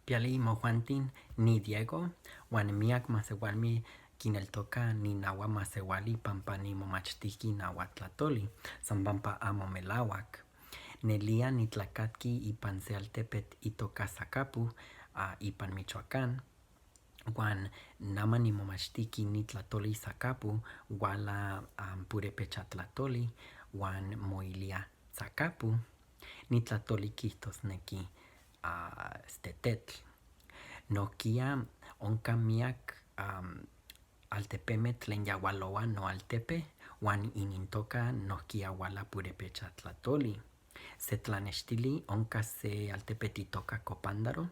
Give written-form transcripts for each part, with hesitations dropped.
Piali mohuantin ni Diego, wan miak masewalmi kineltoka ni nawa masewali pampa ni momachtiki nahuatlatoli, san pampa amo melauak. Nelia nitlakatki ipan se altepet itoka Zacapu, ipan Michoacán, wan nama nimomachtiki nitlatoli Zacapu, wala purepecha tlatoli, wan moilia Zacapu, nitlatoli kihtosneki tetl. Nohkia onka miak altepemeh tlen yaualoa noaltepe, wan inintoka nohkia wala purepecha tlatoli. Se tlanextili onka se altepetl itoka Copándaro,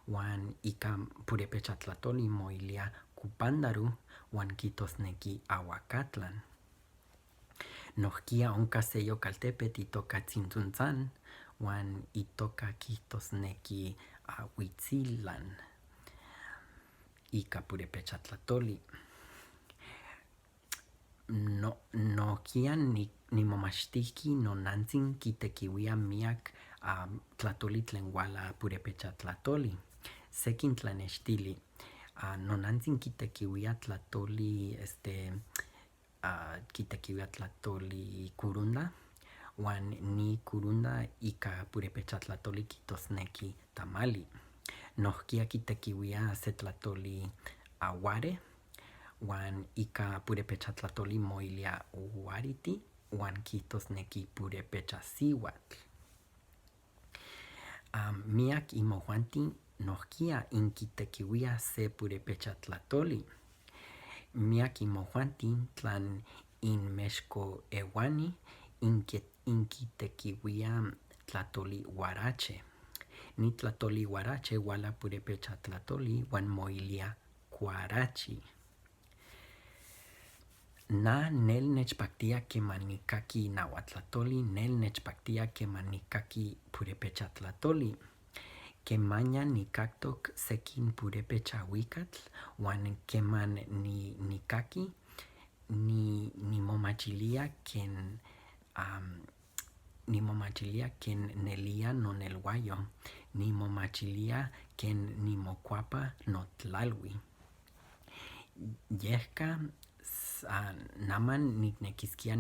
wan ika purepecha tlatoli moilia Cupándaru, wan kihtosneki aguacatlan. Nohkia onka se yokaltepetl itoka Tzintzontzan, wan itoka kihtosneki Huitzilan, ika purepecha tlatoli. Nohkia nimomachtiki nonantzin kitekiuia miak tlatoli tlen wala purepecha tlatoli. Sekin tlanextili, nonantzin kitekiuia tlatoli curunda, wan ni curunda ika purepecha tlatoli kihtosneki tamali. Nohkia kitekiuia se tlatoli ware, wan ika purepecha tlatoli moilia Uariti, wan kihtosneki purepecha siuatl. Miak imohuantin nohkia inkitekiuia se purepecha tlatoli. Miak imohuantin tlan inmexcoeuani inkitekiuia tlatoli huarache. Ni tlatoli huarache wala purepecha tlatoli wan moilia Cuarachi. Na nel nechpaktia keman nikaki nahuatlatoli, nel nechpaktia keman nikaki purepecha tlatoli. Kemanian nikaktok sekin purepecha huikatl, wan keman nikaki, nimomachilia ken nelia noneluayo, nimomachilia ken nimokuapa notlalui. Yehka naman niknekiskia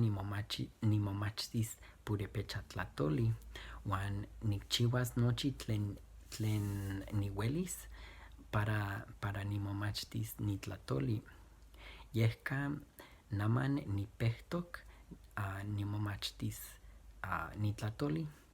nimomachtis purepecha tlatoli, wan nikchiuas nochi tlen niuelis para nimomachtis nitlatoli. Yehka naman nipehtok nimomachtis nitlatoli.